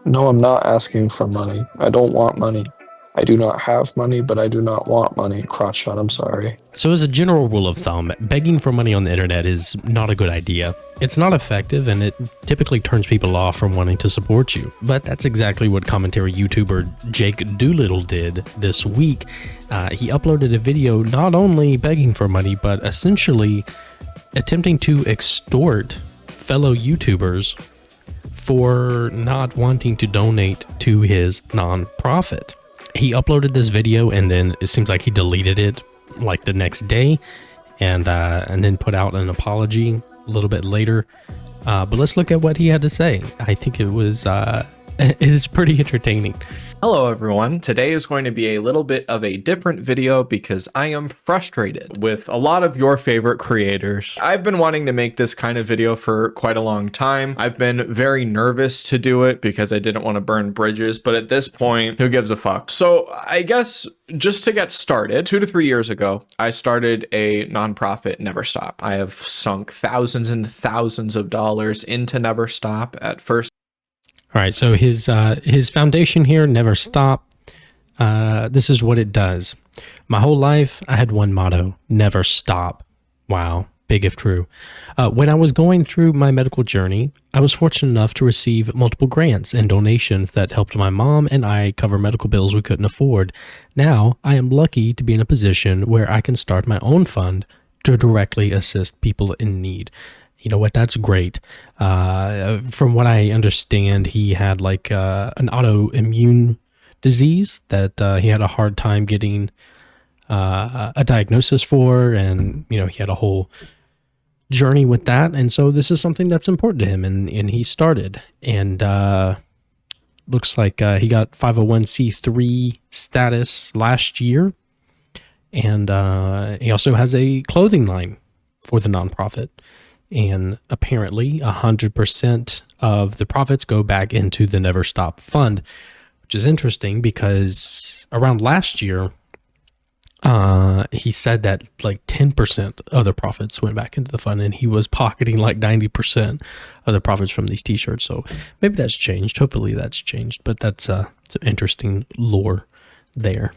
No, I'm not asking for money. I don't want money. I do not have money, but I do not want money. Crotch shot, I'm sorry. So as a general rule of thumb, begging for money on the internet is not a good idea. It's not effective, and it typically turns people off from wanting to support you. But that's exactly what commentary YouTuber Jake Doolittle did this week. He uploaded a video not only begging for money, but essentially attempting to extort fellow YouTubers for not wanting to donate to his nonprofit. He uploaded this video and then it seems like he deleted it like the next day, and then put out an apology a little bit later. But let's look at what he had to say. I think it was it is pretty entertaining. Hello everyone, today is going to be a little bit of a different video because I am frustrated with a lot of your favorite creators. I've been wanting to make this kind of video for quite a long time. I've been very nervous to do it because I didn't want to burn bridges, but at this point, who gives a fuck? So I guess just to get started, 2 to 3 years ago, I started a nonprofit, Never Stop. I have sunk thousands and thousands of dollars into Never Stop. At first, All right, so his foundation here, Never Stop. This is what it does. My whole life, I had one motto: never stop. Wow, big if true. When I was going through my medical journey, I was fortunate enough to receive multiple grants and donations that helped my mom and I cover medical bills we couldn't afford. Now, I am lucky to be in a position where I can start my own fund to directly assist people in need. You know what? That's great. From what I understand, he had like an autoimmune disease that he had a hard time getting a diagnosis for, and he had a whole journey with that. And so this is something that's important to him, and he started. And looks like he got 501c3 status last year, and he also has a clothing line for the nonprofit. And apparently 100% of the profits go back into the Never Stop fund, which is interesting because around last year, he said that like 10% of the profits went back into the fund, and he was pocketing like 90% of the profits from these t-shirts. So maybe that's changed. Hopefully that's changed, but that's it's an interesting lore there.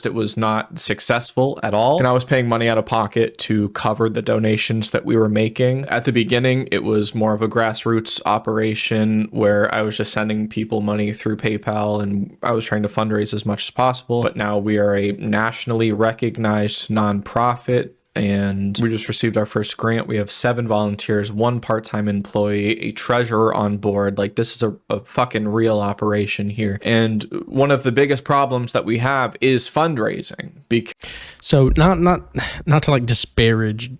it was not successful at all, and I was paying money out of pocket to cover the donations that we were making. At the beginning, it was more of a grassroots operation where I was just sending people money through PayPal, and I was trying to fundraise as much as possible. But now we are a nationally recognized nonprofit, and we just received our first grant. We have 7 volunteers, 1 part-time employee, a treasurer on board. Like, this is a fucking real operation here. And one of the biggest problems that we have is fundraising. So not to like disparage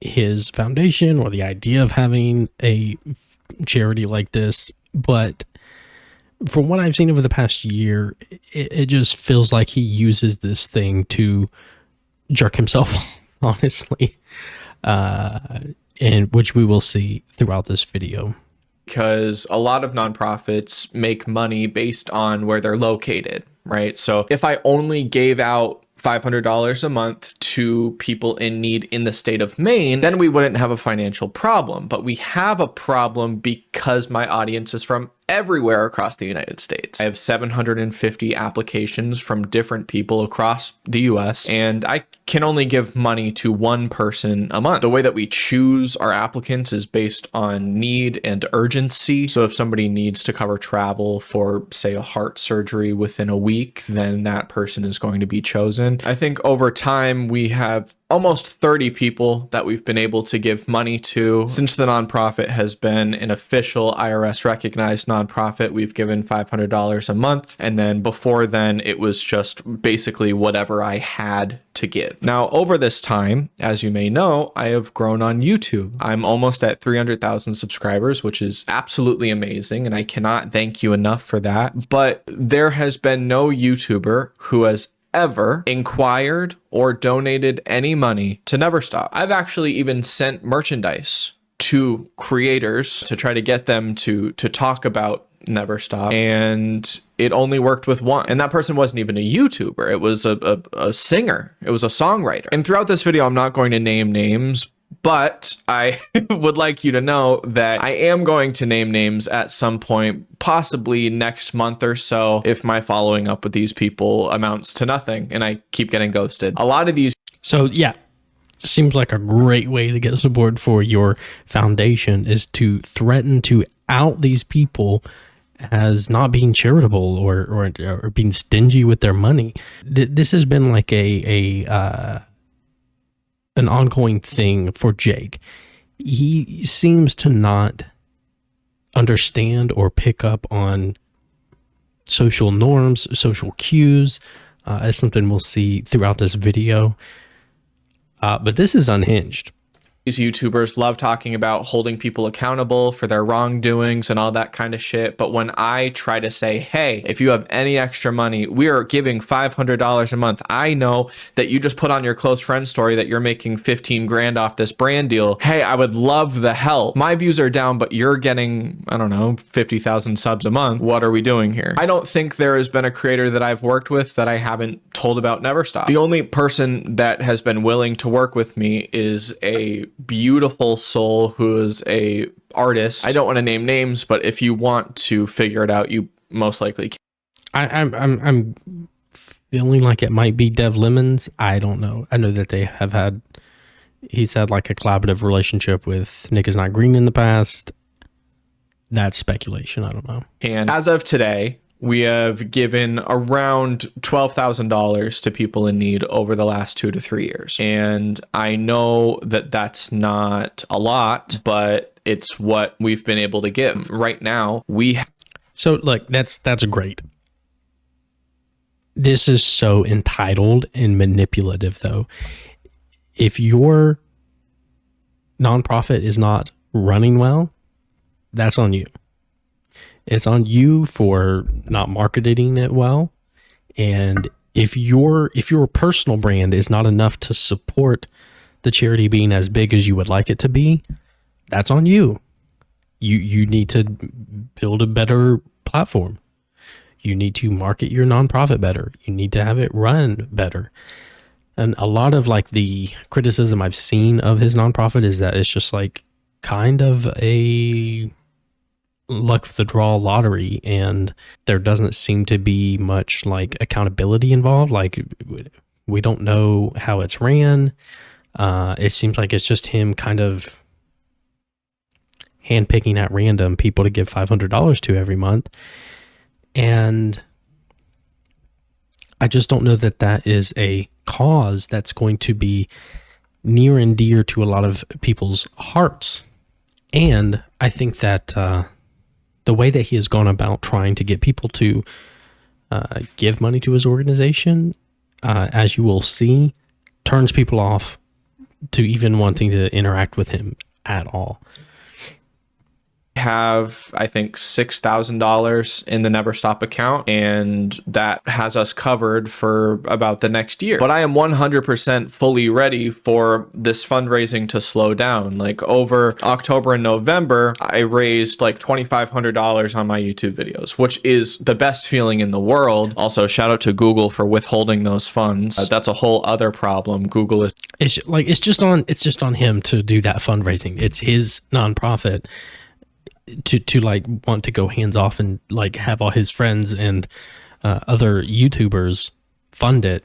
his foundation or the idea of having a charity like this, but from what I've seen over the past year, it just feels like he uses this thing to jerk himself off. Honestly, and which we will see throughout this video. Because a lot of nonprofits make money based on where they're located, right? So if I only gave out $500 a month to people in need in the state of Maine, then we wouldn't have a financial problem. But we have a problem because my audience is from everywhere across the United States. I have 750 applications from different people across the US, and I can only give money to 1 person a month. The way that we choose our applicants is based on need and urgency. So if somebody needs to cover travel for, say, a heart surgery within a week, then that person is going to be chosen. I think over time we have almost 30 people that we've been able to give money to. Since the nonprofit has been an official IRS recognized nonprofit, we've given $500 a month. And then before then, it was just basically whatever I had to give. Now, over this time, as you may know, I have grown on YouTube. I'm almost at 300,000 subscribers, which is absolutely amazing, and I cannot thank you enough for that. But there has been no YouTuber who has ever inquired or donated any money to Never Stop. I've actually even sent merchandise to creators to try to get them to talk about Never Stop, and it only worked with 1. And that person wasn't even a YouTuber. It was a singer. It was a songwriter. And throughout this video, I'm not going to name names, But I would like you to know that I am going to name names at some point, possibly next month or so, if my following up with these people amounts to nothing and I keep getting ghosted. A lot of these. So yeah, seems like a great way to get support for your foundation is to threaten to out these people as not being charitable or being stingy with their money. This has been like an ongoing thing for Jake. He seems to not understand or pick up on social norms, social cues, as something we'll see throughout this video. But this is unhinged. These YouTubers love talking about holding people accountable for their wrongdoings and all that kind of shit. But when I try to say, hey, if you have any extra money, we are giving $500 a month. I know that you just put on your close friend story that you're making 15 grand off this brand deal. Hey, I would love the help. My views are down, but you're getting, I don't know, 50,000 subs a month. What are we doing here? I don't think there has been a creator that I've worked with that I haven't told about Never Stop. The only person that has been willing to work with me is a beautiful soul who is a artist. I don't want to name names, but if you want to figure it out, you most likely can. I'm feeling like it might be Dev Lemons. I don't know. I know that he's had like a collaborative relationship with Nick is Not Green in the past. That's speculation. I don't know. And as of today, we have given around $12,000 to people in need over the last 2 to 3 years. And I know that that's not a lot, but it's what we've been able to give. Right now, So look, that's great. This is so entitled and manipulative though. If your nonprofit is not running well, that's on you. It's on you for not marketing it well. And if your personal brand is not enough to support the charity being as big as you would like it to be, that's on you. You need to build a better platform. You need to market your nonprofit better. You need to have it run better. And a lot of like the criticism I've seen of his nonprofit is that it's just like kind of a luck of the draw lottery, and there doesn't seem to be much like accountability involved. Like we don't know how it's ran. It seems like it's just him kind of handpicking at random people to give $500 to every month. And I just don't know that that is a cause that's going to be near and dear to a lot of people's hearts. And I think that the way that he has gone about trying to get people to give money to his organization, as you will see, turns people off to even wanting to interact with him at all. Have, I think, $6,000 in the Never Stop account, and that has us covered for about the next year. But I am 100% fully ready for this fundraising to slow down. Like over October and November, I raised like $2,500 on my YouTube videos, which is the best feeling in the world. Also, shout out to Google for withholding those funds. That's a whole other problem. Google is... It's just on him to do that fundraising. It's his nonprofit. To like want to go hands off and like have all his friends and other YouTubers fund it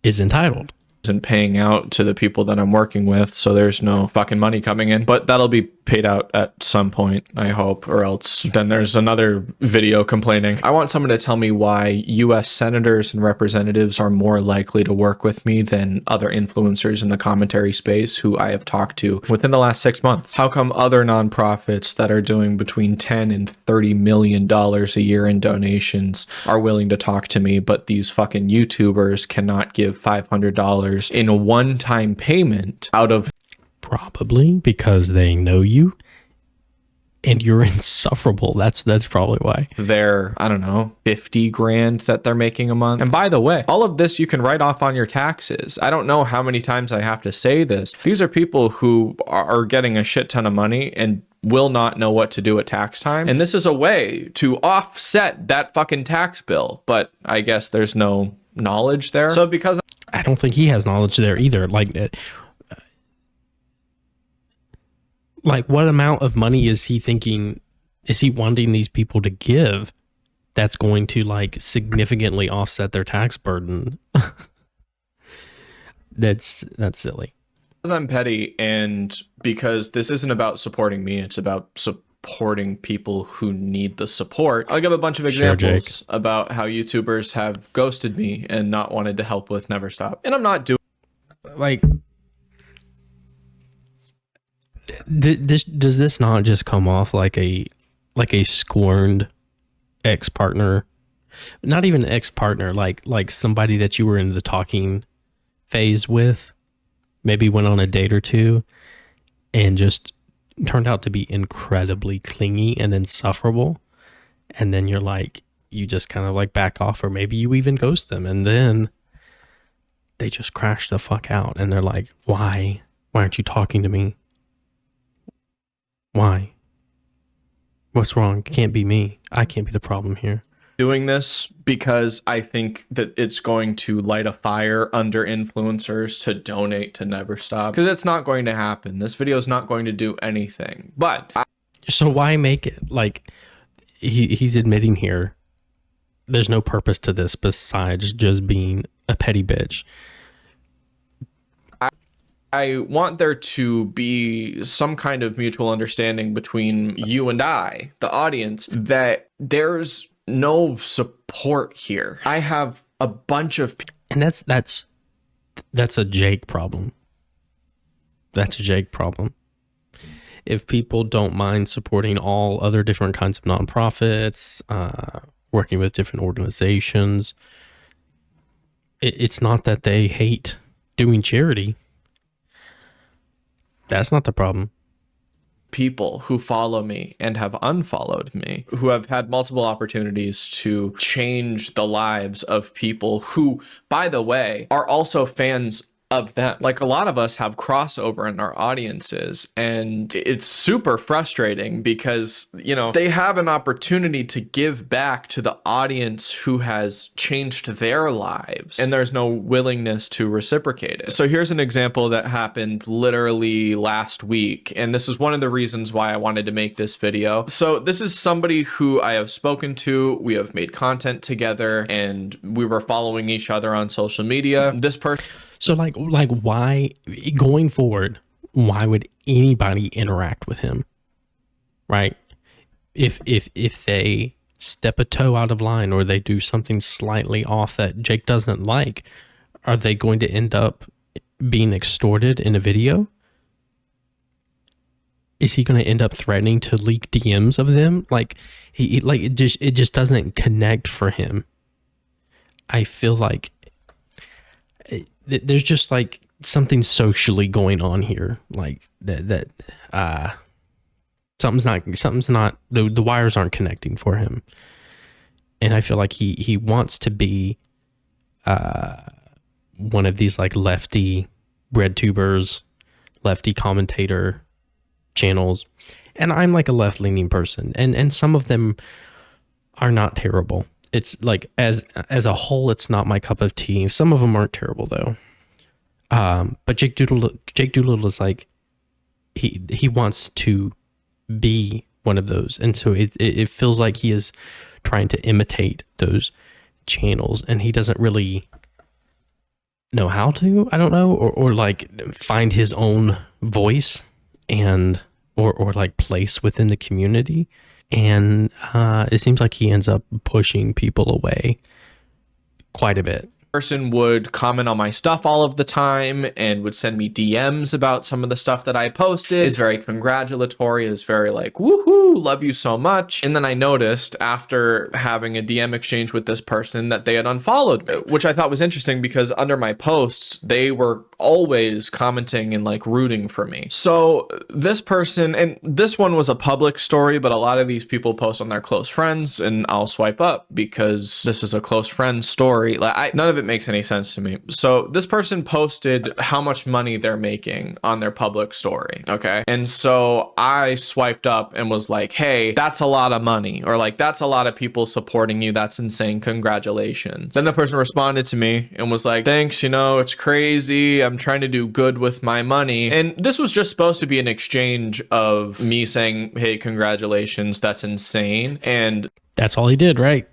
is entitled. And paying out to the people that I'm working with, so there's no fucking money coming in, but that'll be paid out at some point, I hope, or else then there's another video complaining. I want someone to tell me why US senators and representatives are more likely to work with me than other influencers in the commentary space who I have talked to within the last 6 months. How come other nonprofits that are doing between 10 and $30 million a year in donations are willing to talk to me, but these fucking YouTubers cannot give $500 in a one-time payment out of... Probably because they know you and you're insufferable. That's probably why. Their, I don't know, 50 grand that they're making a month. And by the way, all of this you can write off on your taxes. I don't know how many times I have to say this. These are people who are getting a shit ton of money and will not know what to do at tax time. And this is a way to offset that fucking tax bill. But I guess there's no knowledge there. So because... I don't think he has knowledge there either. Like Like, what amount of money is he thinking, is he wanting these people to give that's going to like significantly offset their tax burden? That's silly. Because I'm petty, and because this isn't about supporting me, it's about supporting people who need the support. I'll give a bunch of examples about how YouTubers have ghosted me and not wanted to help with Never Stop. And I'm not doing like does this not just come off like a scorned ex-partner? Not even an ex-partner, like somebody that you were in the talking phase with, maybe went on a date or two and just turned out to be incredibly clingy and insufferable, and then you're like, you just kind of like back off, or maybe you even ghost them, and then they just crash the fuck out and they're like, why aren't you talking to me? Why? What's wrong? It can't be me. I can't be the problem here. doing this because I think that it's going to light a fire under influencers to donate to Never Stop, because it's not going to happen. This video is not going to do anything. But so why make it? Like, he's admitting here there's no purpose to this besides just being a petty bitch. I want there to be some kind of mutual understanding between you and I, the audience, that there's no support here. I have a bunch of and that's a Jake problem. That's a Jake problem. If people don't mind supporting all other different kinds of nonprofits, working with different organizations, it's not that they hate doing charity. That's not the problem. people who follow me and have unfollowed me, who have had multiple opportunities to change the lives of people who, by the way, are also fans of them. Like, a lot of us have crossover in our audiences, and it's super frustrating because, you know, they have an opportunity to give back to the audience who has changed their lives, and there's no willingness to reciprocate it. So here's an example that happened literally last week, and this is one of the reasons why I wanted to make this video. So this is somebody who I have spoken to, we have made content together, and we were following each other on social media. This person... So like why, going forward, why would anybody interact with him? Right? If they step a toe out of line or they do something slightly off that Jake doesn't like, are they going to end up being extorted in a video? Is he going to end up threatening to leak DMs of them? Like, it just doesn't connect for him. I feel like there's just like something socially going on here, like that something's not the wires aren't connecting for him, and I feel like he wants to be one of these like lefty bread tubers, lefty commentator channels, and I'm like a left-leaning person, and some of them are not terrible. It's like as a whole, it's not my cup of tea. Some of them aren't terrible though. But Jake Doolittle is like, he wants to be one of those, and so it feels like he is trying to imitate those channels, and he doesn't really know how to. I don't know, or like find his own voice and or like place within the community. And it seems like he ends up pushing people away quite a bit. Person would comment on my stuff all of the time and would send me DMs about some of the stuff that I posted. Is very congratulatory, is very like, woohoo, love you so much. And then I noticed after having a DM exchange with this person that they had unfollowed me, which I thought was interesting because under my posts, they were always commenting and like rooting for me. So this person, and this one was a public story, but a lot of these people post on their close friends, and I'll swipe up because this is a close friend story. Like, none of it makes any sense to me. So this person posted how much money they're making on their public story. Okay. And so I swiped up and was like, hey, that's a lot of money, or like, that's a lot of people supporting you. That's insane. Congratulations. Then the person responded to me and was like, thanks, you know, it's crazy. I'm trying to do good with my money. And this was just supposed to be an exchange of me saying, hey, congratulations. That's insane. And That's all he did, right?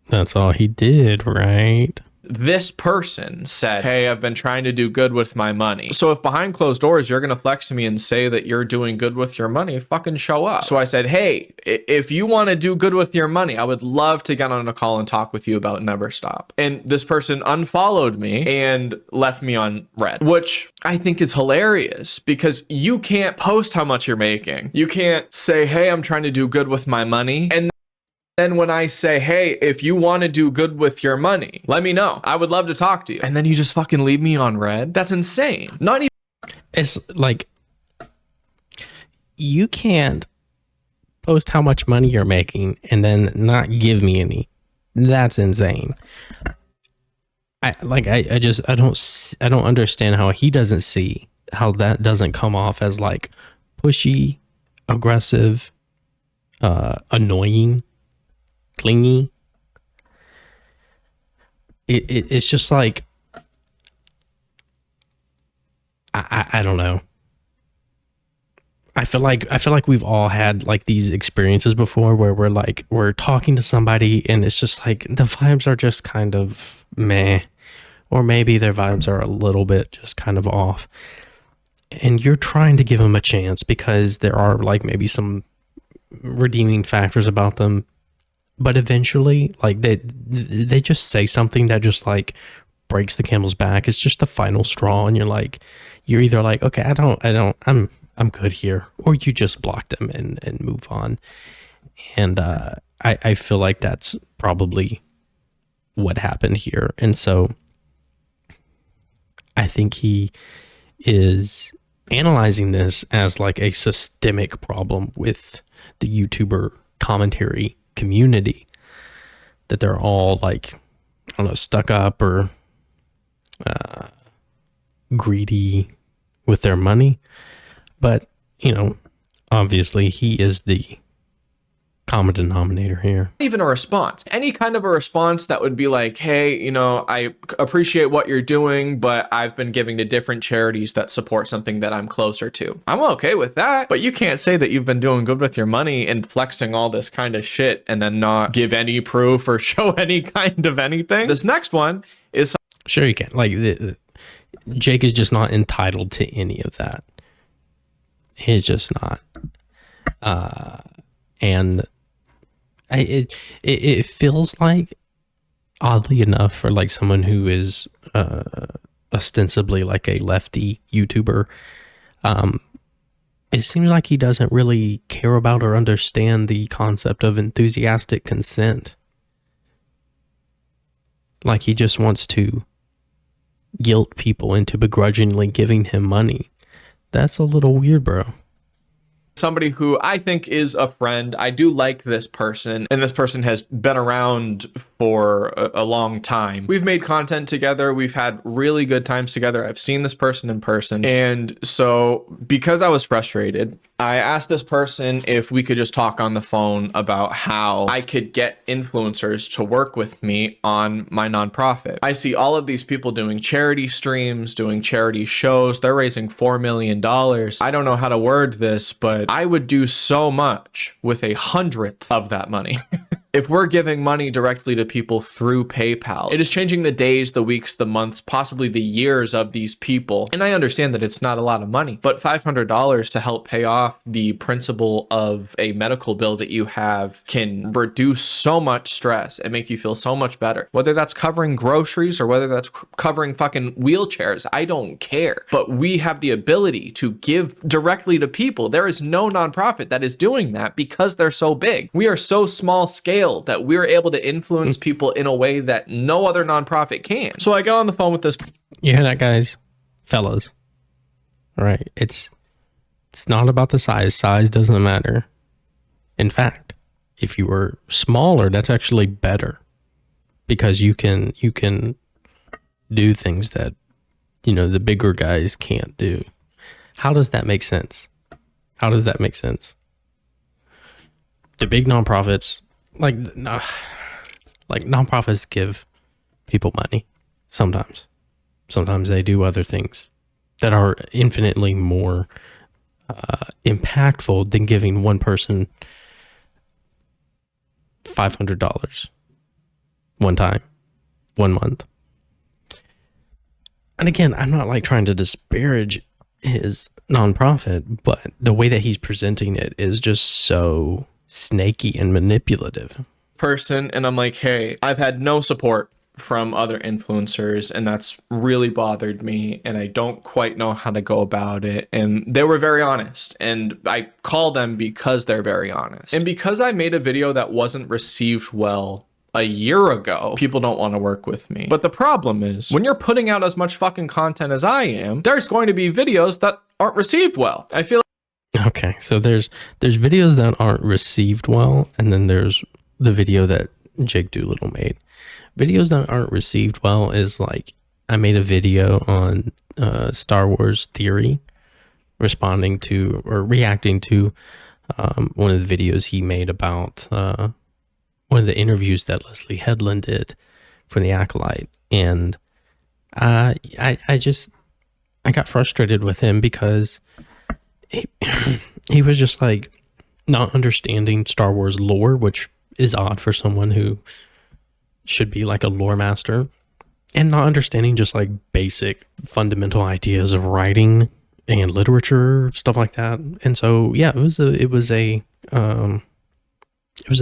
That's all he did, right? this person said, hey, I've been trying to do good with my money. So if behind closed doors, you're going to flex to me and say that you're doing good with your money, fucking show up. So I said, hey, if you want to do good with your money, I would love to get on a call and talk with you about Never Stop. And this person unfollowed me and left me on red, which I think is hilarious because you can't post how much you're making. You can't say, hey, I'm trying to do good with my money. And then when I say, hey, if you want to do good with your money, let me know. I would love to talk to you. And then you just fucking leave me on red? That's insane. Not even. It's like, you can't post how much money you're making and then not give me any. That's insane. I don't understand how he doesn't see how that doesn't come off as like pushy, aggressive, annoying, clingy. It's just like, I don't know. I feel like we've all had like these experiences before where we're talking to somebody and it's just like the vibes are just kind of meh, or maybe their vibes are a little bit just kind of off, and you're trying to give them a chance because there are like maybe some redeeming factors about them, but eventually like they just say something that just like breaks the camel's back. It's just the final straw, and you're either like, okay, I'm good here, or you just block them and move on. And I feel like that's probably what happened here. And so I think he is analyzing this as like a systemic problem with the YouTuber commentary community, that they're all like, I don't know, stuck up or greedy with their money. But, you know, obviously he is the common denominator here. Even a response, any kind of a response that would be like, hey, you know, I appreciate what you're doing, but I've been giving to different charities that support something that I'm closer to. I'm okay with that, but you can't say that you've been doing good with your money and flexing all this kind of shit and then not give any proof or show any kind of anything. This next one is... Sure you can. Like, Jake is just not entitled to any of that. He's just not. And it feels like, oddly enough, for like someone who is ostensibly like a lefty YouTuber, it seems like he doesn't really care about or understand the concept of enthusiastic consent. Like he just wants to guilt people into begrudgingly giving him money. That's a little weird, bro. Somebody who I think is a friend. I do like this person, and this person has been around for a long time. We've made content together. We've had really good times together. I've seen this person in person. And so because I was frustrated, I asked this person if we could just talk on the phone about how I could get influencers to work with me on my nonprofit. I see all of these people doing charity streams, doing charity shows. They're raising $4 million. I don't know how to word this, but I would do so much with 1/100th of that money. If we're giving money directly to people through PayPal, it is changing the days, the weeks, the months, possibly the years of these people. And I understand that it's not a lot of money, but $500 to help pay off the principal of a medical bill that you have can reduce so much stress and make you feel so much better. Whether that's covering groceries or whether that's covering fucking wheelchairs, I don't care. But we have the ability to give directly to people. There is no nonprofit that is doing that because they're so big. We are so small scale that we're able to influence people in a way that no other nonprofit can. So I got on the phone with this. You hear that, guys? Fellas. All right. It's not about the size. Size doesn't matter. In fact, if you were smaller, that's actually better because you can do things that, you know, the bigger guys can't do. How does that make sense? How does that make sense? The big nonprofits, like nonprofits give people money sometimes. Sometimes they do other things that are infinitely more impactful than giving one person $500 one time, 1 month. And again, I'm not like trying to disparage his nonprofit, but the way that he's presenting it is just so snaky and manipulative. Person, and I'm like, hey, I've had no support from other influencers, and that's really bothered me, and I don't quite know how to go about it. And they were very honest, and I call them because they're very honest. And because I made a video that wasn't received well a year ago, people don't want to work with me. But the problem is, when you're putting out as much fucking content as I am, there's going to be videos that aren't received well. I feel Okay, so there's videos that aren't received well, and then there's the video that Jake Doolittle made. Videos that aren't received well is like, I made a video on Star Wars theory, responding to or reacting to one of the videos he made about one of the interviews that Leslie Headland did for The Acolyte. And I got frustrated with him because he was just like not understanding Star Wars lore, which is odd for someone who should be like a lore master, and not understanding just like basic fundamental ideas of writing and literature, stuff like that. And so, yeah, it was a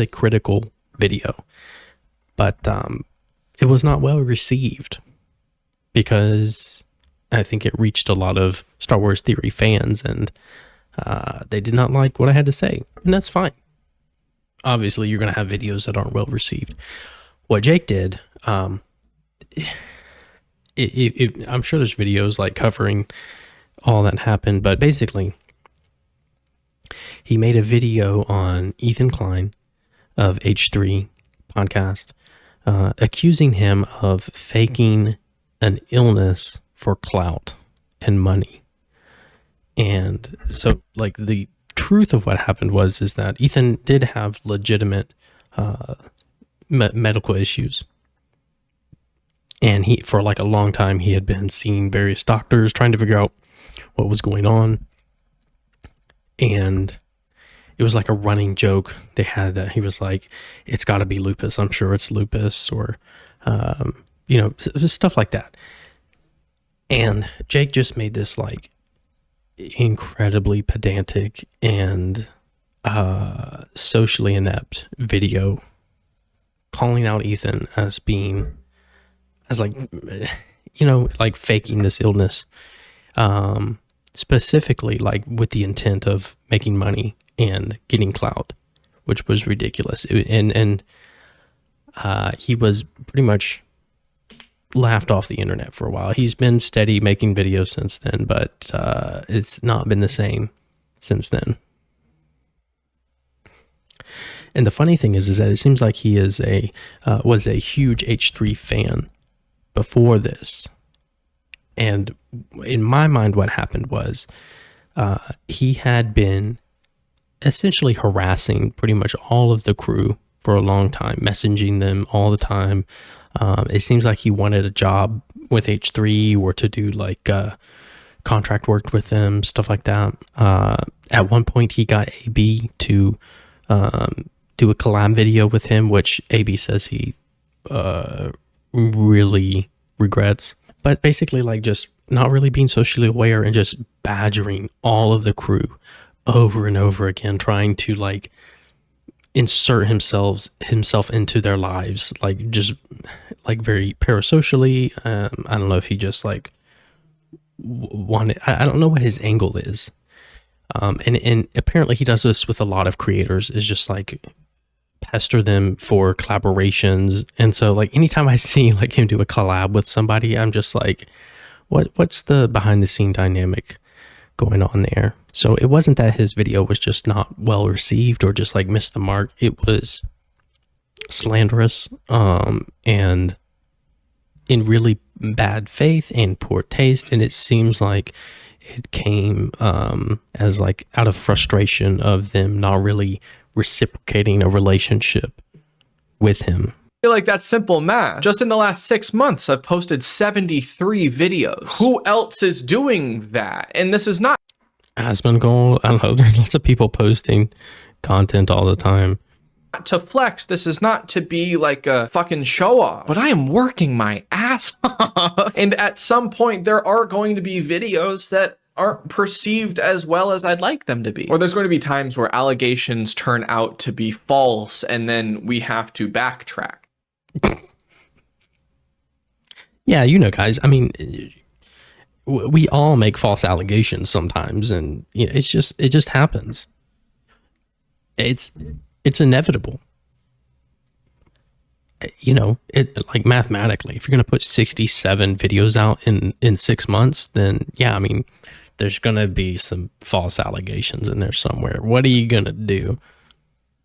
critical video, but it was not well received because I think it reached a lot of Star Wars theory fans, and they did not like what I had to say, and that's fine. Obviously, you're going to have videos that aren't well received. What Jake did, I'm sure there's videos like covering all that happened, but basically, he made a video on Ethan Klein of H3 podcast, accusing him of faking an illness for clout and money. And so, like, the truth of what happened is that Ethan did have legitimate medical issues, and he, for like a long time, he had been seeing various doctors trying to figure out what was going on. And it was like a running joke they had that he was like, it's got to be lupus, I'm sure it's lupus, or stuff like that. And Jake just made this like incredibly pedantic and socially inept video calling out Ethan as being, as like, like faking this illness, specifically like with the intent of making money and getting clout, which was ridiculous. And he was pretty much laughed off the internet for a while. He's been steady making videos since then, but it's not been the same since then. And the funny thing is that it seems like he is was a huge H3 fan before this. And in my mind, what happened was he had been essentially harassing pretty much all of the crew for a long time, messaging them all the time. It seems like he wanted a job with H3 or to do like contract work with them, stuff like that. At one point, he got AB to do a collab video with him, which AB says he really regrets. But basically, like, just not really being socially aware and just badgering all of the crew over and over again, trying to like insert himself into their lives, like just like very parasocially. I don't know if he just like wanted, I don't know what his angle is. And apparently he does this with a lot of creators, is just like pester them for collaborations. And so like anytime I see like him do a collab with somebody, I'm just like, what's the behind the scene dynamic going on there? So it wasn't that his video was just not well received or just like missed the mark. It was slanderous, and in really bad faith and poor taste, and it seems like it came as like out of frustration of them not really reciprocating a relationship with him. I feel like that's simple math. Just in the last 6 months, I've posted 73 videos. Who else is doing that? And this is not Asmongold, I don't know, there's lots of people posting content all the time. to flex. This is not to be like a fucking show off, but I am working my ass off. And at some point, there are going to be videos that aren't perceived as well as I'd like them to be. Or there's going to be times where allegations turn out to be false and then we have to backtrack. Yeah, you know, guys, I mean, we all make false allegations sometimes, and you know, it just happens. It's inevitable. You know, it like mathematically, if you're going to put 67 videos out in 6 months, then yeah, I mean, there's going to be some false allegations in there somewhere. What are you going to do?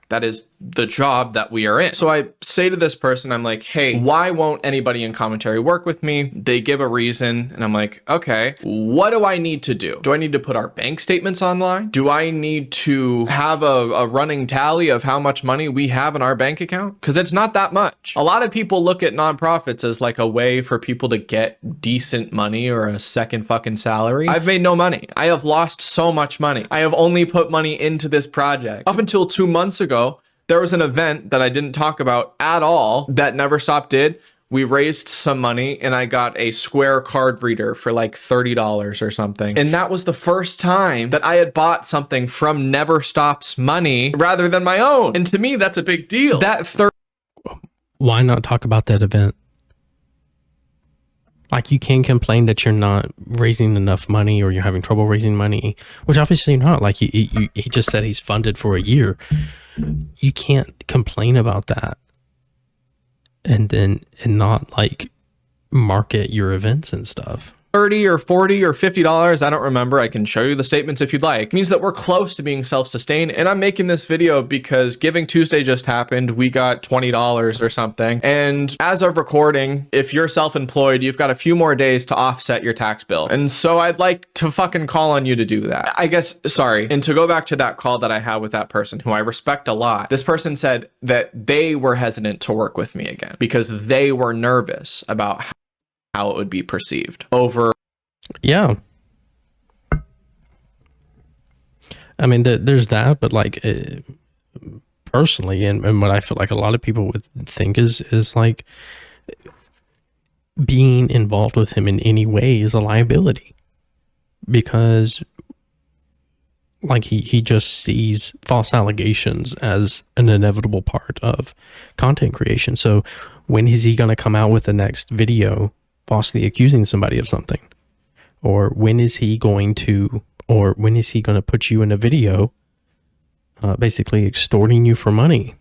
That is the job that we are in. So I say to this person, I'm like, hey, why won't anybody in commentary work with me? They give a reason. And I'm like, okay, what do I need to do? Do I need to put our bank statements online? Do I need to have a running tally of how much money we have in our bank account? Because it's not that much. A lot of people look at nonprofits as like a way for people to get decent money or a second fucking salary. I've made no money. I have lost so much money. I have only put money into this project. Up until 2 months ago, there was an event that I didn't talk about at all that Never Stop did. We raised some money and I got a Square card reader for like $30 or something. And that was the first time that I had bought something from Never Stop's money rather than my own. And to me, that's a big deal. Why not talk about that event? Like, you can complain that you're not raising enough money or you're having trouble raising money, which obviously you're not. Like, he just said he's funded for a year. You can't complain about that and not like market your events and stuff. 30 or 40 or $50, I don't remember. I can show you the statements if you'd like. It means that we're close to being self-sustained. And I'm making this video because Giving Tuesday just happened. We got $20 or something. And as of recording, if you're self-employed, you've got a few more days to offset your tax bill. And so I'd like to fucking call on you to do that. I guess, sorry. And to go back to that call that I had with that person who I respect a lot, this person said that they were hesitant to work with me again because they were nervous about how it would be perceived over. Yeah. I mean, there's that, but like personally, and what I feel like a lot of people would think is like being involved with him in any way is a liability, because like he just sees false allegations as an inevitable part of content creation. So when is he going to come out with the next video falsely accusing somebody of something? Or when is he going to put you in a video basically extorting you for money?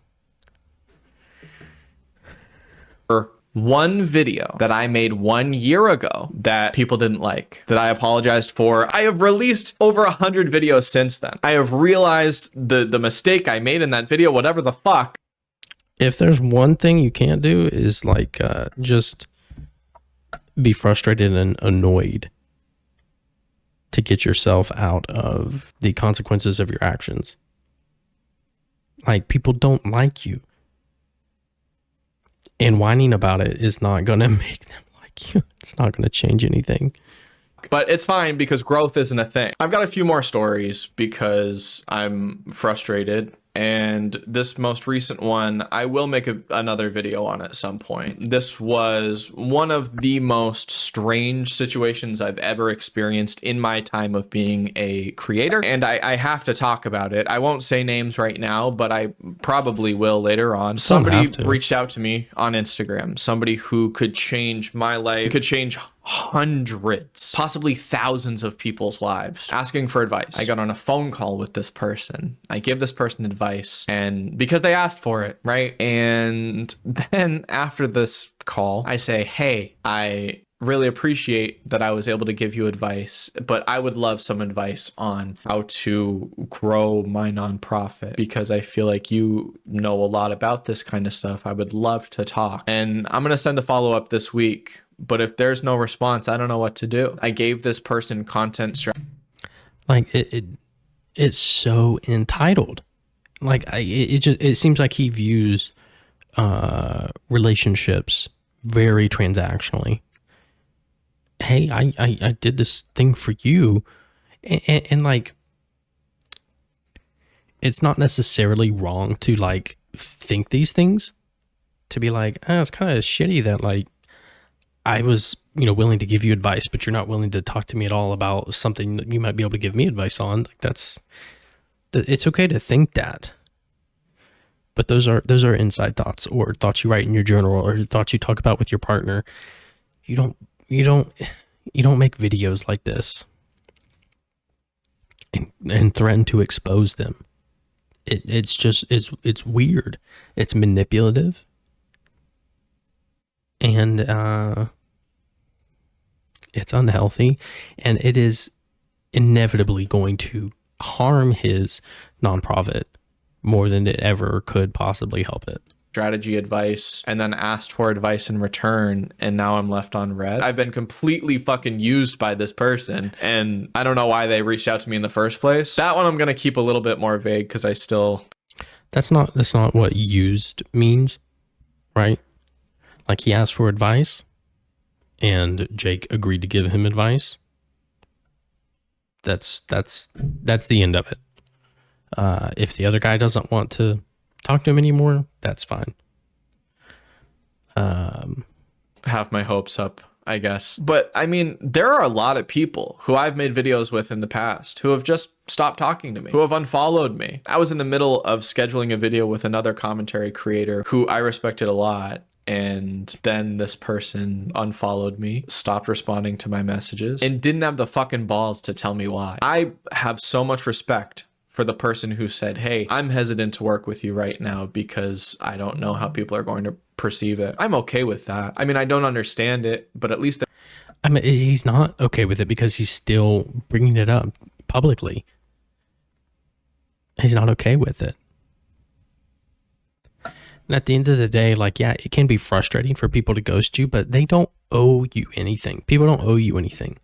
One video that I made 1 year ago that people didn't like, that I apologized for. I have released over 100 videos since then. I have realized the mistake I made in that video, whatever the fuck. If there's one thing you can't do is like just be frustrated and annoyed to get yourself out of the consequences of your actions. Like, people don't like you, and whining about it is not going to make them like you. It's not going to change anything. But it's fine because growth isn't a thing. I've got a few more stories because I'm frustrated. And this most recent one, I will make another video on at some point. This was one of the most strange situations I've ever experienced in my time of being a creator. And I have to talk about it. I won't say names right now, but I probably will later on. Somebody reached out to me on Instagram. Somebody who could change my life, could change hundreds, possibly thousands of people's lives, asking for advice. I got on a phone call with this person. I give this person advice, and because they asked for it, right? And then after this call, I say, hey, I really appreciate that I was able to give you advice, but I would love some advice on how to grow my nonprofit because I feel like you know a lot about this kind of stuff. I would love to talk. And I'm going to send a follow-up this week But if there's no response, I don't know what to do. I gave this person content strategy. Like it's so entitled. Like it seems like he views relationships very transactionally. Hey, I did this thing for you, and like, it's not necessarily wrong to like think these things, to be like, it's kind of shitty that like I was, willing to give you advice, but you're not willing to talk to me at all about something that you might be able to give me advice on. Like it's okay to think that, but those are inside thoughts, or thoughts you write in your journal, or thoughts you talk about with your partner. You don't make videos like this and threaten to expose them. It's weird. It's manipulative. And it's unhealthy, and it is inevitably going to harm his nonprofit more than it ever could possibly help it. Strategy advice, and then asked for advice in return, and now I'm left on red. I've been completely fucking used by this person, and I don't know why they reached out to me in the first place. That one I'm gonna keep a little bit more vague, because I still... That's not what used means, right? Like, he asked for advice, and Jake agreed to give him advice. That's the end of it. If the other guy doesn't want to talk to him anymore, that's fine. Have my hopes up, I guess. But I mean, there are a lot of people who I've made videos with in the past who have just stopped talking to me, who have unfollowed me. I was in the middle of scheduling a video with another commentary creator who I respected a lot, and then this person unfollowed me, stopped responding to my messages, and didn't have the fucking balls to tell me why. I have so much respect for the person who said, hey, I'm hesitant to work with you right now because I don't know how people are going to perceive it. I'm okay with that. I mean, I don't understand it, but at least... I mean, he's not okay with it because he's still bringing it up publicly. He's not okay with it. And at the end of the day, like, yeah, it can be frustrating for people to ghost you, but they don't owe you anything. People don't owe you anything.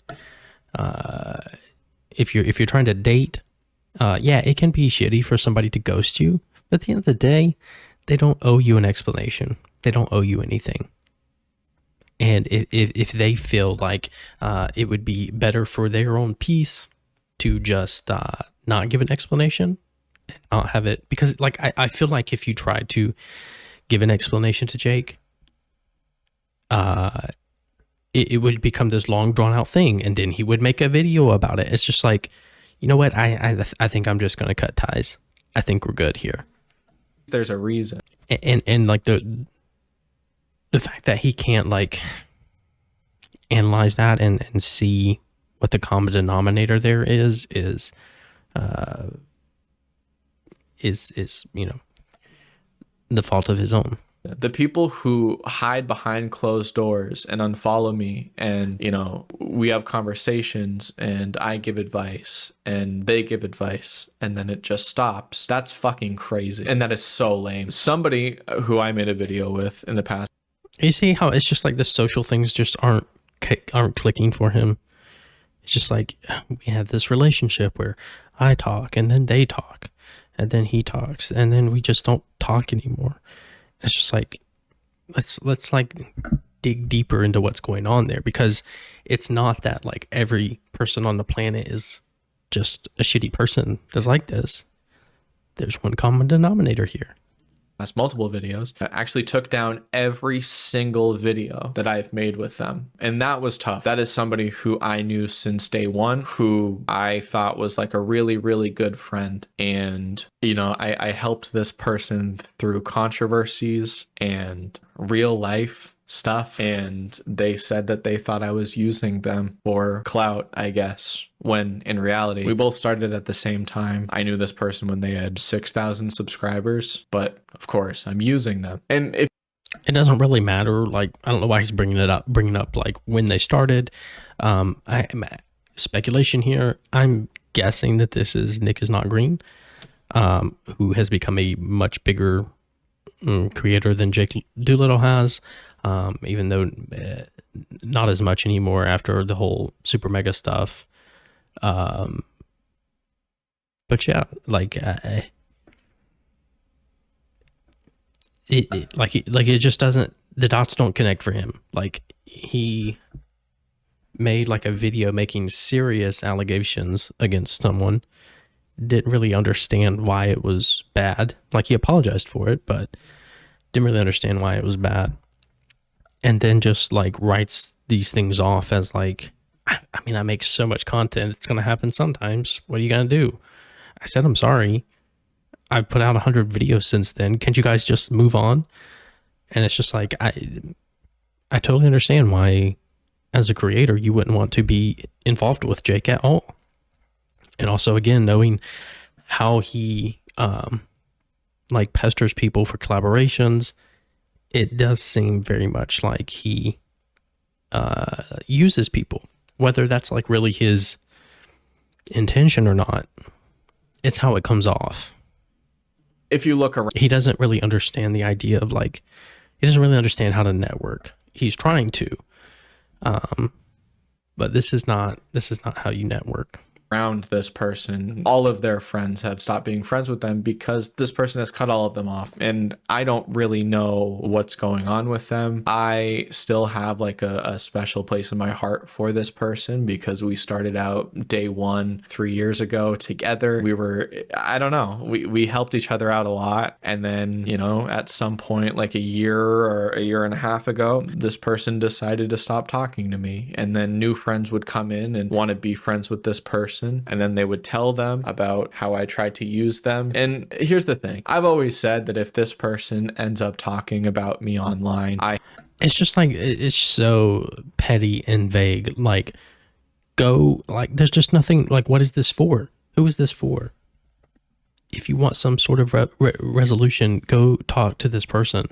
If you're trying to date, yeah, it can be shitty for somebody to ghost you, but at the end of the day, they don't owe you an explanation. They don't owe you anything. And if they feel like it would be better for their own peace to just not give an explanation and not have it, because like I feel like if you tried to give an explanation to Jake, it would become this long drawn out thing, and then he would make a video about it. It's just like, you know what? I think I'm just gonna cut ties. I think we're good here. There's a reason. And like the fact that he can't like analyze that and see what the common denominator there is the fault of his own. The people who hide behind closed doors and unfollow me, and we have conversations and I give advice and they give advice and then it just stops, that's fucking crazy, and that is so lame. Somebody who I made a video with in the past, you see how it's just like the social things just aren't clicking for him. It's just like, we have this relationship where I talk and then they talk and then he talks and then we just don't talk anymore. It's just like, let's like dig deeper into what's going on there, because it's not that like every person on the planet is just a shitty person that's like this. There's one common denominator here. multiple videos, I actually took down every single video that I've made with them. And that was tough. That is somebody who I knew since day one, who I thought was like a really, really good friend. And, I helped this person through controversies and real life stuff, and they said that they thought I was using them for clout, I guess, when in reality we both started at the same time. I knew this person when they had 6,000 subscribers, but of course I'm using them. And if it doesn't really matter, like, I don't know why he's bringing up like when they started. Speculation here, I'm guessing that this is Nick is Not Green, who has become a much bigger creator than Jake Doolittle has. Even though not as much anymore after the whole super mega stuff. But yeah, like it just doesn't, the dots don't connect for him. Like, he made like a video making serious allegations against someone, didn't really understand why it was bad. Like, he apologized for it, but didn't really understand why it was bad. And then just like writes these things off as like, I mean, I make so much content, it's going to happen sometimes. What are you going to do? I said, I'm sorry. I've put out 100 videos since then. Can't you guys just move on? And it's just like, I totally understand why, as a creator, you wouldn't want to be involved with Jake at all. And also, again, knowing how he like pesters people for collaborations, it does seem very much like he uses people, whether that's like really his intention or not. It's how it comes off. If you look around, He doesn't really understand the idea of like, he doesn't really understand how to network. He's trying to, but this is not how you network. this person, all of their friends have stopped being friends with them because this person has cut all of them off. And I don't really know what's going on with them. I still have like a special place in my heart for this person because we started out day one 3 years ago together. We were, I don't know, we helped each other out a lot. And then, you know, at some point, like a year or a year and a half ago, this person decided to stop talking to me. And then new friends would come in and want to be friends with this person. And then they would tell them about how I tried to use them. And here's the thing. I've always said that if this person ends up talking about me online, It's just like, it's so petty and vague. Like, go, like, there's just nothing, like, what is this for? Who is this for? If you want some sort of resolution, go talk to this person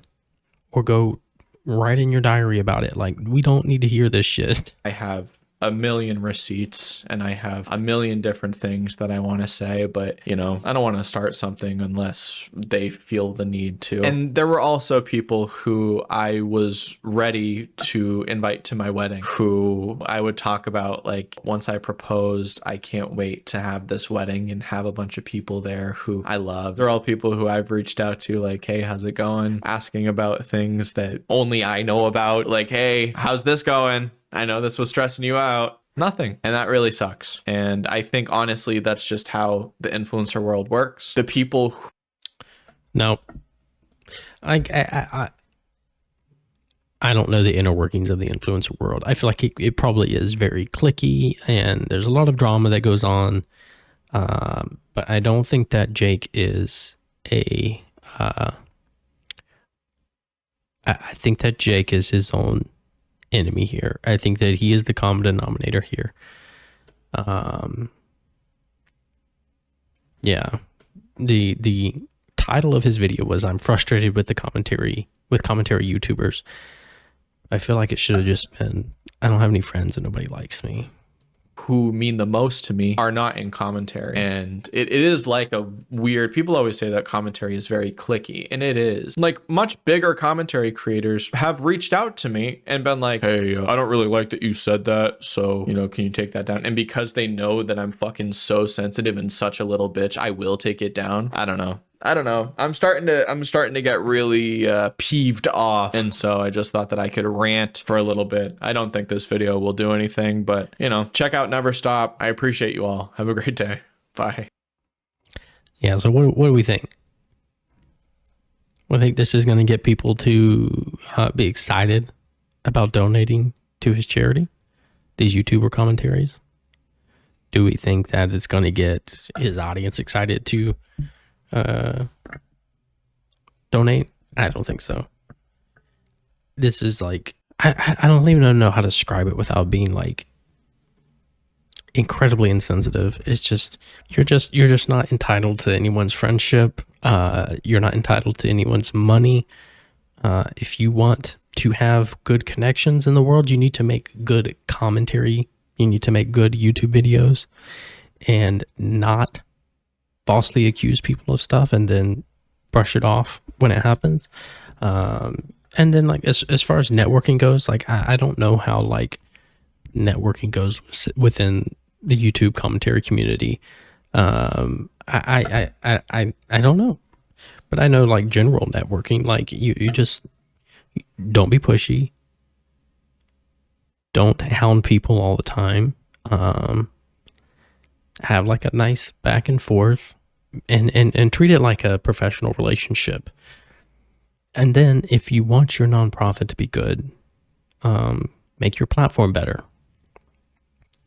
or go write in your diary about it. Like, we don't need to hear this shit. I have a million receipts and I have a million different things that I want to say, but you know, I don't want to start something unless they feel the need to. And there were also people who I was ready to invite to my wedding, who I would talk about, like, once I proposed, I can't wait to have this wedding and have a bunch of people there who I love. They're all people who I've reached out to, like, hey, how's it going? Asking about things that only I know about, like, hey, how's this going? I know this was stressing you out. Nothing. And that really sucks. And I think, honestly, that's just how the influencer world works. The people who... No. I don't know the inner workings of the influencer world. I feel like it probably is very cliquey and there's a lot of drama that goes on. But I don't think that Jake is a... I think that Jake is his own enemy here. I think that he is the common denominator here. Yeah. The title of his video was "I'm frustrated with commentary YouTubers." I feel like it should have just been, I don't have any friends and nobody likes me. Who mean the most to me are not in commentary. And it is like a weird, people always say that commentary is very cliquey, and it is. Like, much bigger commentary creators have reached out to me and been like, hey, I don't really like that you said that, so, you know, can you take that down? And because they know that I'm fucking so sensitive and such a little bitch, I will take it down. I don't know. I'm starting to get really peeved off. And so I just thought that I could rant for a little bit. I don't think this video will do anything, but you know, check out Never Stop. I appreciate you all. Have a great day. Bye. Yeah. So what do we think? I think this is going to get people to be excited about donating to his charity, these YouTuber commentaries. Do we think that it's going to get his audience excited to donate? I don't think so. This is like, I don't even know how to describe it without being like incredibly insensitive. It's just, you're just not entitled to anyone's friendship. You're not entitled to anyone's money. If you want to have good connections in the world, you need to make good commentary. You need to make good YouTube videos and not falsely accuse people of stuff and then brush it off when it happens. And then like as far as networking goes, like I don't know how like networking goes within the YouTube commentary community. I don't know, but I know like general networking, like you just don't be pushy, don't hound people all the time, have like a nice back and forth, and treat it like a professional relationship. And then if you want your nonprofit to be good, make your platform better.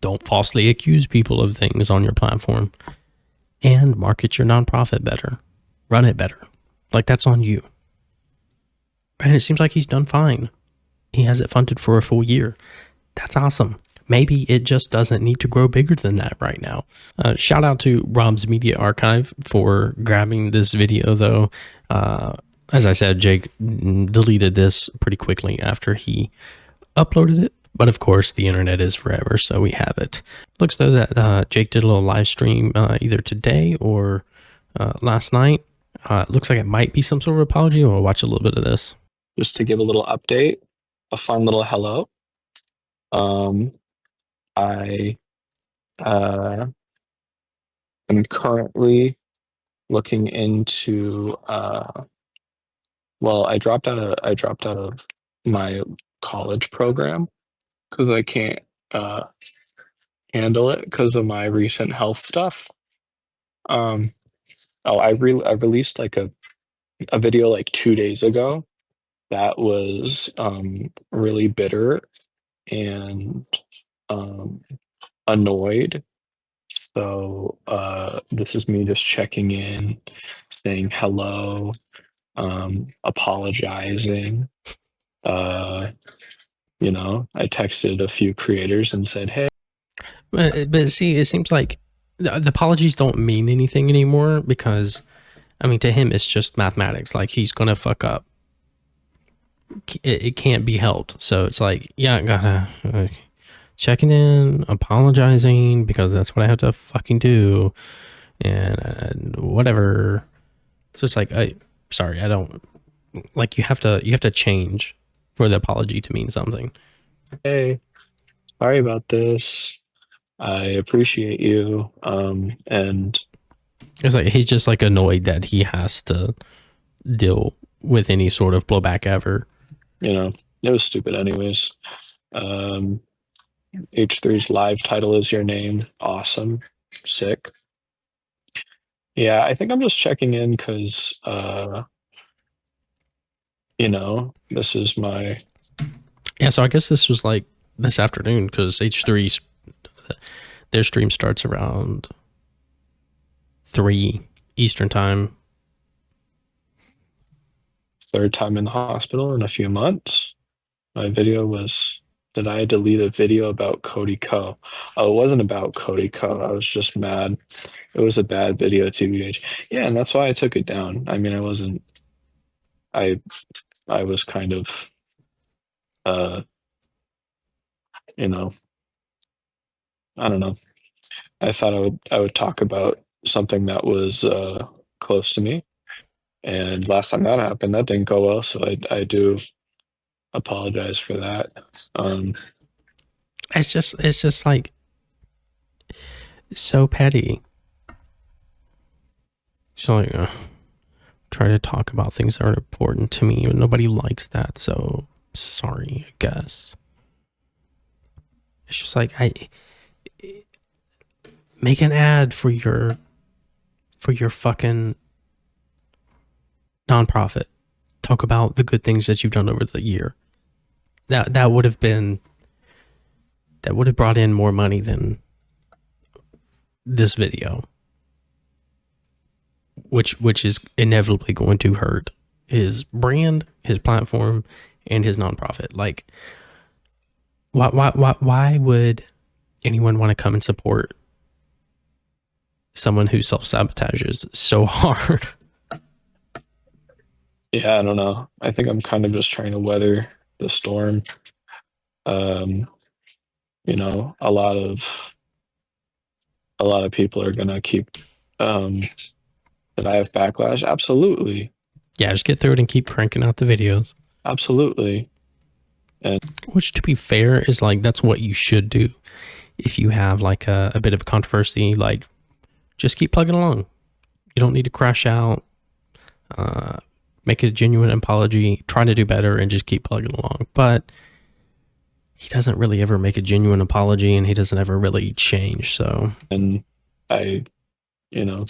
Don't falsely accuse people of things on your platform, and market your nonprofit better. Run it better. Like that's on you. And it seems like he's done fine. He has it funded for a full year. That's awesome. Maybe it just doesn't need to grow bigger than that right now. Shout out to Rob's Media Archive for grabbing this video, though. As I said, Jake deleted this pretty quickly after he uploaded it. But of course, the internet is forever, so we have it. Looks though that Jake did a little live stream either today or last night. Looks like it might be some sort of apology. We'll watch a little bit of this. Just to give a little update, a fun little hello. I am currently looking into well, I dropped out of my college program because I can't handle it because of my recent health stuff. I released like a video like 2 days ago that was really bitter and annoyed. So this is me just checking in, saying hello, apologizing. I texted a few creators and said, hey. But see, it seems like the apologies don't mean anything anymore because, I mean, to him, it's just mathematics. Like, he's going to fuck up. It can't be helped. So it's like, yeah, I gotta checking in, apologizing because that's what I have to fucking do. And whatever. So it's like, sorry, I don't like you have to change for the apology to mean something. Hey, sorry about this. I appreciate you. And it's like he's just like annoyed that he has to deal with any sort of blowback ever. It was stupid anyways. H3's live title is your name. Awesome. Sick. Yeah, I think I'm just checking in because this is my so I guess this was like this afternoon because H3's their stream starts around 3 Eastern time. third time in the hospital in a few months. My video was, did I delete a video about Cody Co? Oh, it wasn't about Cody Co. I was just mad. It was a bad video, TBH. Yeah, and that's why I took it down. I mean, I was kind of I don't know. I thought I would talk about something that was close to me. And last time that happened, that didn't go well. So I do apologize for that. It's just like so petty. So like, try to talk about things that are important to me, and nobody likes that. So sorry, I guess. It's just like make an ad for your fucking nonprofit. Talk about the good things that you've done over the year. That would have brought in more money than this video, which is inevitably going to hurt his brand, his platform, and his nonprofit. Like, why would anyone want to come and support someone who self-sabotages so hard? Yeah, I don't know. I think I'm kind of just trying to weather the storm. A lot of people are gonna keep that I have backlash. Absolutely. Yeah, just get through it and keep cranking out the videos. Absolutely. And Which, to be fair, is like that's what you should do if you have like a bit of a controversy. Like, just keep plugging along. You don't need to crash out. Make a genuine apology. Try to do better, and just keep plugging along. But he doesn't really ever make a genuine apology, and he doesn't ever really change. So, and I, you know,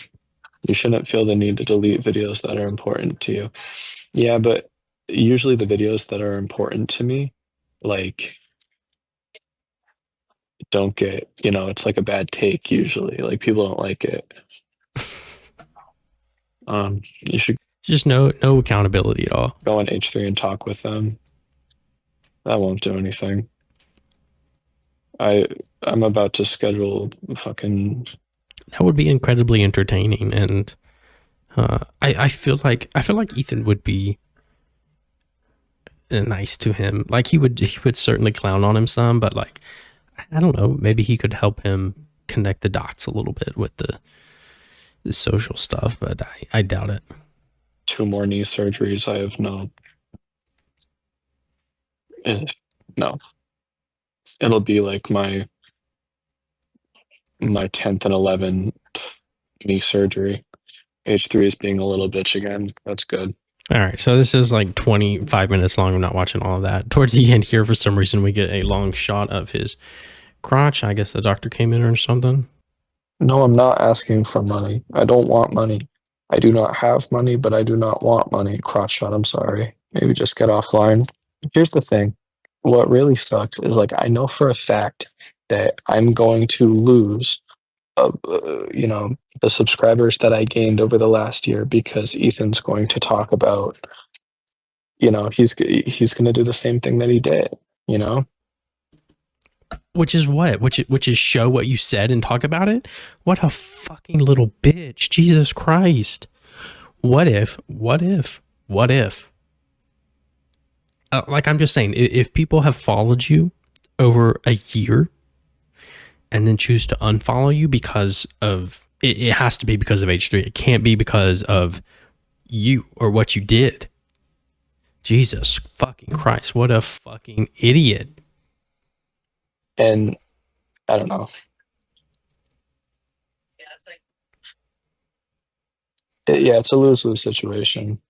you shouldn't feel the need to delete videos that are important to you. Yeah, but usually the videos that are important to me, like, don't get, it's like a bad take usually. Like people don't like it. You should just no accountability at all. go on H3 and talk with them. That won't do anything. I'm about to schedule fucking. That would be incredibly entertaining, and I feel like Ethan would be nice to him. Like he would certainly clown on him some, but like I don't know, maybe he could help him connect the dots a little bit with the social stuff, but I doubt it. 2 more knee surgeries. I have no. No. It'll be like my 10th and 11th knee surgery. H3 is being a little bitch again. That's good. All right, so this is like 25 minutes long. I'm not watching all of that. Towards the end here, for some reason, we get a long shot of his crotch. I guess the doctor came in or something. No, I'm not asking for money. I don't want money. I do not have money, but I do not want money. Crotch shot, I'm sorry. Maybe just get offline. Here's the thing. What really sucks is like I know for a fact that I'm going to lose the subscribers that I gained over the last year because Ethan's going to talk about, he's going to do the same thing that he did, Which is what? Which is show what you said and talk about it? What a fucking little bitch. Jesus Christ. What if? Like I'm just saying, if people have followed you over a year and then choose to unfollow you because of, it has to be because of H3. It can't be because of you or what you did. Jesus fucking Christ. What a fucking idiot. And I don't know. It's a lose-lose situation.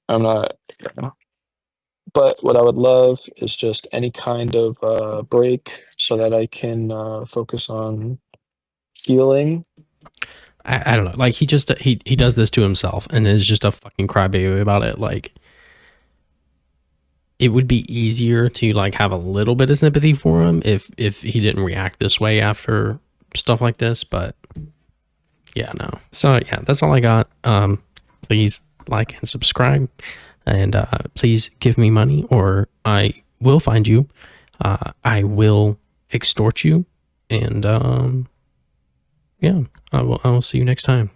I'm not, but what I would love is just any kind of break so that I can focus on healing. I don't know. Like he just he does this to himself and is just a fucking crybaby about it. Like it would be easier to like have a little bit of sympathy for him if he didn't react this way after stuff like this. But yeah, no. So yeah, that's all I got. Please like and subscribe, and please give me money, or I will find you. I will extort you, and yeah, I will see you next time.